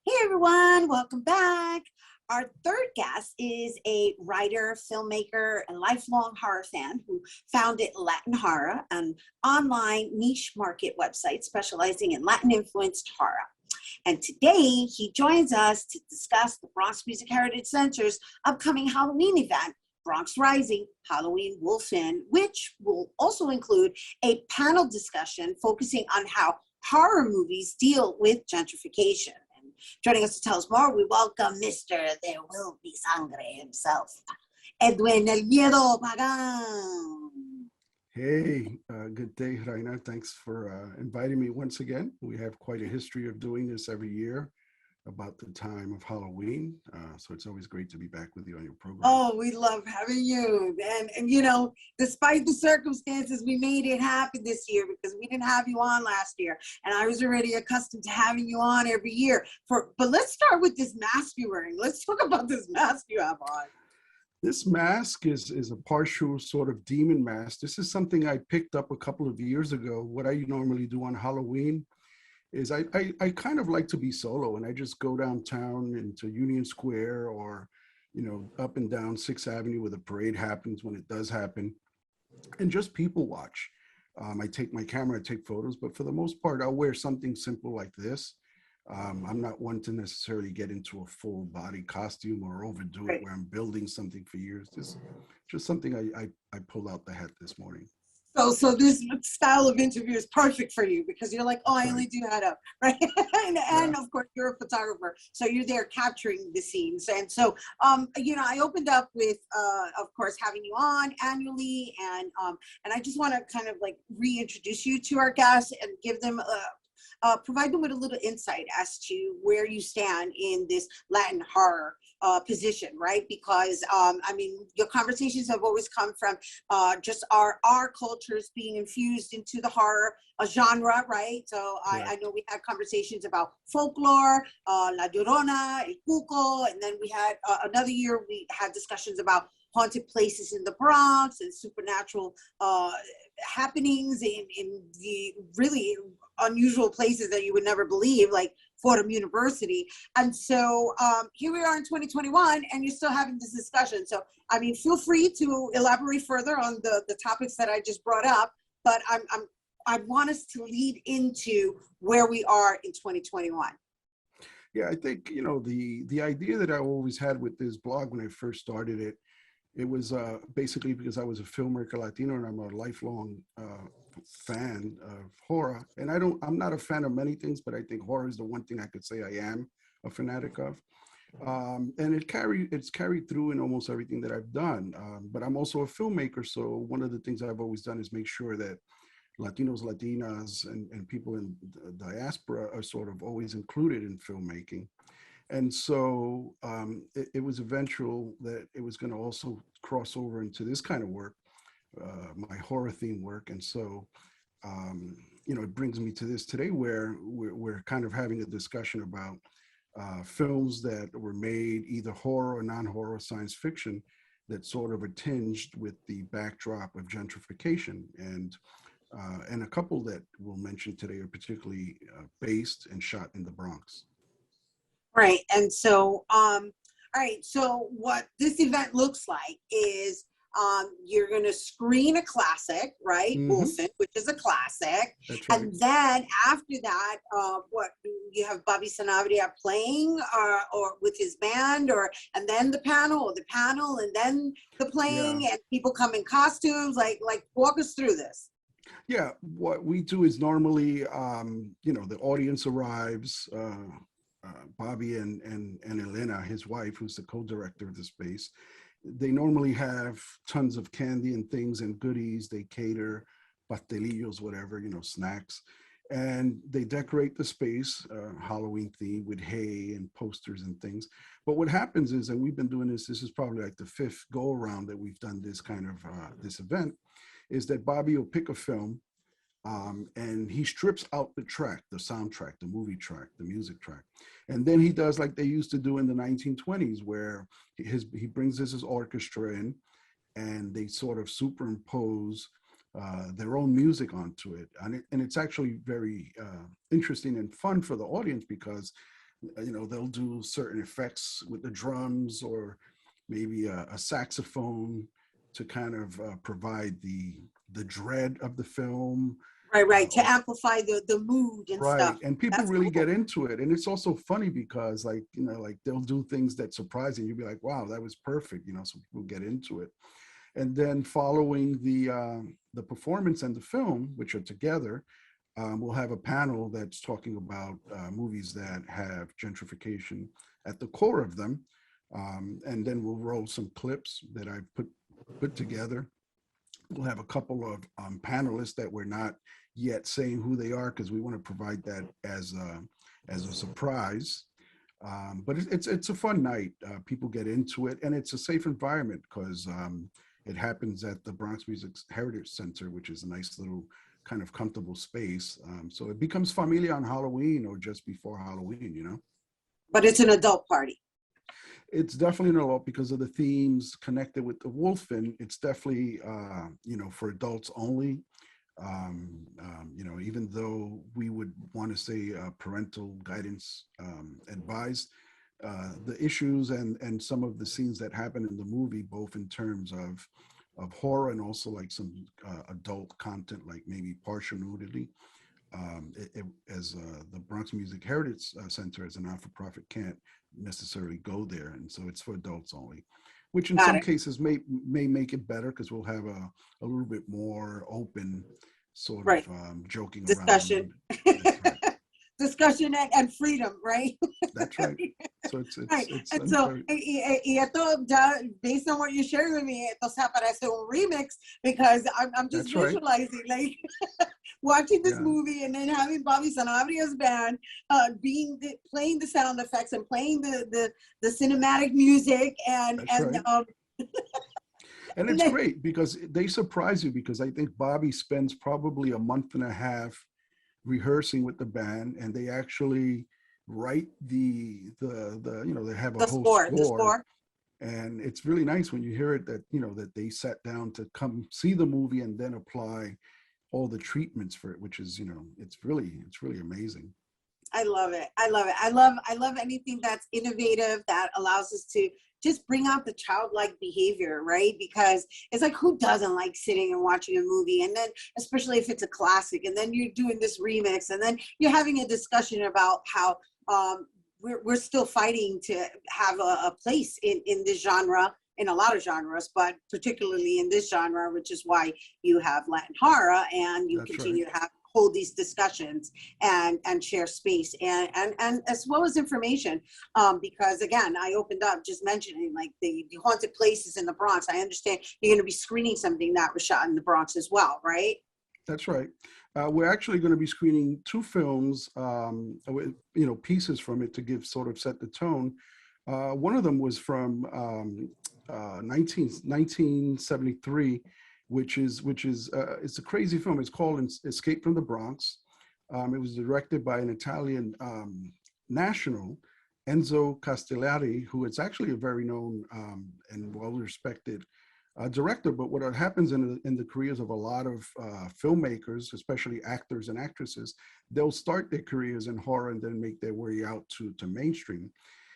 Hey everyone, welcome back. Our third guest is a writer, filmmaker, and lifelong horror fan who founded Latin Horror, an online niche market website specializing in Latin influenced horror. And today he joins us to discuss the Bronx Music Heritage Center's upcoming Halloween event, Bronx Rising, Halloween Wolfen, which will also include a panel discussion focusing on how horror movies deal with gentrification. And joining us to tell us more, we welcome Mr. There Will Be Sangre himself, Edwin El Miedo Pagán. Hey, good day, Rhina. Thanks for inviting me once again. We have quite a history of doing this every year about the time of Halloween. So it's always great to be back with you on your program. Oh, we love having you. And you know, despite the circumstances, we made it happen this year because we didn't have you on last year. And I was already accustomed to having you on every year. But let's start with this mask you're wearing. Let's talk about this mask you have on. This mask is a partial sort of demon mask. This is something I picked up a couple of years ago. What I normally do on Halloween is I kind of like to be solo, and I just go downtown into Union Square or, you know, up and down 6th Avenue where the parade happens when it does happen, and just people watch. I take my camera, I take photos, but for the most part, I'll wear something simple like this. I'm not one to necessarily get into a full body costume or overdo it where I'm building something for years. This just something I pulled out the hat this morning. So this style of interview is perfect for you because you're like, oh, I only do that up, right? and of course, you're a photographer, so you're there capturing the scenes. And so, you know, I opened up with, of course, having you on annually, and I just want to kind of like reintroduce you to our guests and give them provide them with a little insight as to where you stand in this Latin horror position, right? Because I mean, your conversations have always come from just our cultures being infused into the horror genre, right? So I know we had conversations about folklore, La Llorona, El Cuco, and then we had another year we had discussions about haunted places in the Bronx and supernatural happenings in the really unusual places that you would never believe, like Fordham University. And so here we are in 2021, and you're still having this discussion. So, I mean, feel free to elaborate further on the topics that I just brought up, but I want us to lead into where we are in 2021. Yeah, I think, you know, the idea that I always had with this blog when I first started it, it was basically because I was a filmmaker Latino and I'm a lifelong fan of horror. And I'm not a fan of many things, but I think horror is the one thing I could say I am a fanatic of. And it's carried through in almost everything that I've done. But I'm also a filmmaker. So one of the things I've always done is make sure that Latinos, Latinas, and people in the diaspora are sort of always included in filmmaking. And so it was eventual that it was going to also cross over into this kind of work, my horror theme work. And so, you know, it brings me to this today where we're kind of having a discussion about films that were made either horror or non-horror science fiction that sort of are tinged with the backdrop of gentrification. And a couple that we'll mention today are particularly based and shot in the Bronx. Right. And so, all right. So what this event looks like is you're going to screen a classic, right? Wolfen, which is a classic. That's right. And then after that, what you have Bobby Sanabria playing or with his band and then the panel and then the playing and people come in costumes, like walk us through this. Yeah, what we do is normally, you know, the audience arrives, Bobby and Elena, his wife, who's the co-director of the space, they normally have tons of candy and things and goodies. They cater pastelillos, whatever, you know, snacks. And they decorate the space, Halloween theme with hay and posters and things. But what happens is, and we've been doing this is probably like the 5th go around that we've done this kind of, this event, is that Bobby will pick a film and he strips out the track, the soundtrack, the movie track, the music track. And then he does like they used to do in the 1920s, where he brings his orchestra in and they sort of superimpose their own music onto it. And it's actually very interesting and fun for the audience because you know, they'll do certain effects with the drums or maybe a saxophone to kind of provide the dread of the film. Right. To amplify the mood and Right. stuff. And people That's really cool. get into it. And it's also funny because, like, you know, like they'll do things that surprise you. You'll be like, wow, that was perfect. You know, so people get into it. And then following the performance and the film, which are together, we'll have a panel that's talking about movies that have gentrification at the core of them. And then we'll roll some clips that I've put together. We'll have a couple of panelists that we're not yet saying who they are because we want to provide that as a surprise. But it's a fun night. People get into it, and it's a safe environment because it happens at the Bronx Music Heritage Center, which is a nice little kind of comfortable space. So it becomes familiar on Halloween or just before Halloween, you know. But it's an adult party. It's definitely a lot because of the themes connected with the Wolfen. It's definitely, you know, for adults only. You know, even though we would want to say parental guidance advised, the issues and some of the scenes that happen in the movie, both in terms of horror and also like some adult content, like maybe partial nudity, as the Bronx Music Heritage Center as a not-for-profit can't necessarily go there, and so it's for adults only, which in Got some it. cases may make it better because we'll have a little bit more open sort Right. of joking Discussion. around. That's right. Discussion and freedom, right? That's right. So Right. it's And I'm so, very, y esto ya, based on what you're sharing with me, esto se aparece un remix because I'm just that's right. visualizing like watching this Yeah, movie and then having Bobby Sanabria's band playing the sound effects and playing the cinematic music that's right. And and it's then great because they surprise you because I think Bobby spends probably a month and a half rehearsing with the band, and they actually write the you know, they have a whole the score, score. and it's really nice when you hear it that, you know, that they sat down to come see the movie and then apply all the treatments for it, which is, you know, it's really amazing. I love it. I love anything that's innovative that allows us to just bring out the childlike behavior, right? Because it's like, who doesn't like sitting and watching a movie? And then, especially if it's a classic, and then you're doing this remix, and then you're having a discussion about how we're still fighting to have a place in this genre, in a lot of genres, but particularly in this genre, which is why you have Latin horror and you That's right. continue to hold these discussions and share space and as well as information, because again, I opened up just mentioning like the haunted places in the Bronx. I understand you're going to be screening something that was shot in the Bronx as well, right? That's right. We're actually going to be screening two films, with, you know, pieces from it to give sort of set the tone. One of them was from 1973, which is it's a crazy film. It's called Escape from the Bronx. It was directed by an Italian national, Enzo Castellari, who is actually a very known and well-respected director. But what happens in the careers of a lot of filmmakers, especially actors and actresses, they'll start their careers in horror and then make their way out to mainstream.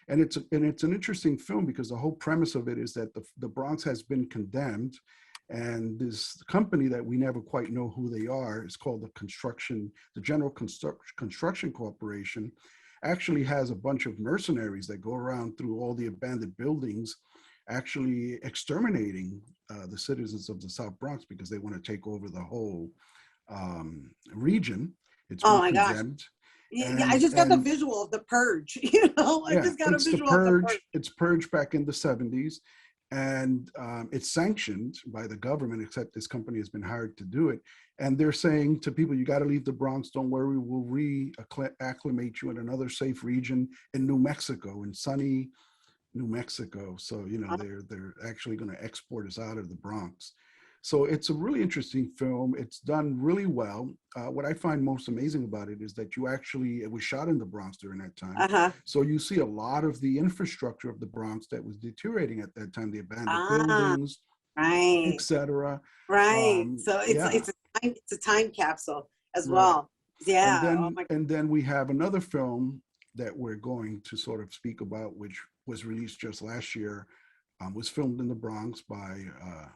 And it's an interesting film because the whole premise of it is that the Bronx has been condemned, and this company that we never quite know who they are is called the General Construction Corporation, actually has a bunch of mercenaries that go around through all the abandoned buildings, actually exterminating the citizens of the South Bronx because they want to take over the whole region. It's Oh been my gosh. condemned. Yeah, I And just got the visual of the purge, you know, I yeah, just got a it's the visual of the purge. purge. It's purge back in the 70s, and it's sanctioned by the government. Except this company has been hired to do it, and they're saying to people, "You got to leave the Bronx. Don't worry, we'll reacclimate you in another safe region in New Mexico, in sunny New Mexico." So, you know, they're actually going to export us out of the Bronx. So it's a really interesting film. It's done really well. What I find most amazing about it is that it was shot in the Bronx during that time. Uh-huh. So you see a lot of the infrastructure of the Bronx that was deteriorating at that time, the abandoned Ah, buildings, right. etc. Right. So Yeah. it's a time capsule as Right. well. Yeah. Oh my. And then we have another film that we're going to sort of speak about, which was released just last year, was filmed in the Bronx by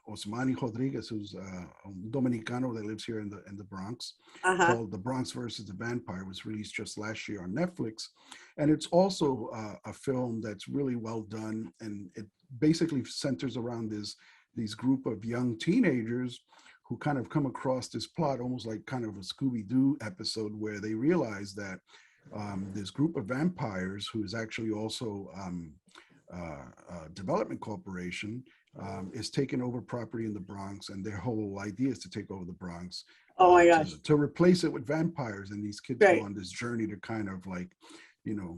Osmani Rodriguez, who's a Dominicano that lives here in the Bronx, called The Bronx versus the Vampire. It was released just last year on Netflix. And it's also a film that's really well done. And it basically centers around these group of young teenagers who kind of come across this plot, almost like kind of a Scooby-Doo episode, where they realize that this group of vampires, who is actually also development corporation, is taking over property in the Bronx, and their whole idea is to take over the Bronx. Oh my gosh! To replace it with vampires, and these kids go on this journey to kind of like, you know,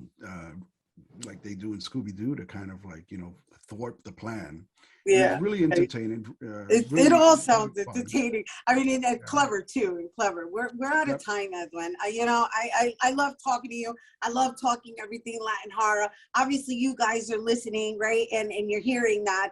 like they do in Scooby-Doo, to kind of like, you know, thwart the plan. Yeah, it's really entertaining. It all sounds entertaining. I mean, and clever too, and clever. We're out of time, Edwin. I love talking to you. I love talking everything Latin horror. Obviously, you guys are listening, right? And you're hearing that.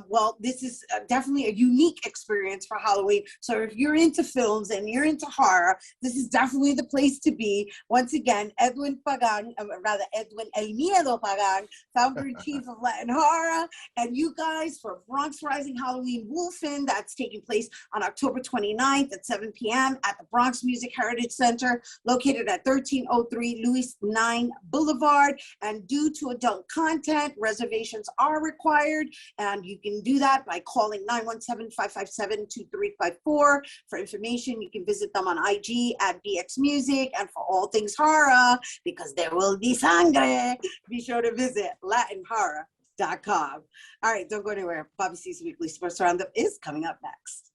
Well, this is definitely a unique experience for Halloween. So if you're into films and you're into horror, this is definitely the place to be. Once again, Edwin Pagán, rather Edwin El Miedo Pagán, founder and chief of Latin horror, and you guys for Bronx Rising Halloween Wolfen, that's taking place on October 29th at 7 p.m. at the Bronx Music Heritage Center, located at 1303 Louis 9 Boulevard. And due to adult content, reservations are required, and you can do that by calling 917-557-2354. For information, you can visit them on IG at BxMusic, and for all things horror, because there will be sangre, be sure to visit LatinHorror.com. All right, don't go anywhere. Bobby C's Weekly Sports Roundup is coming up next.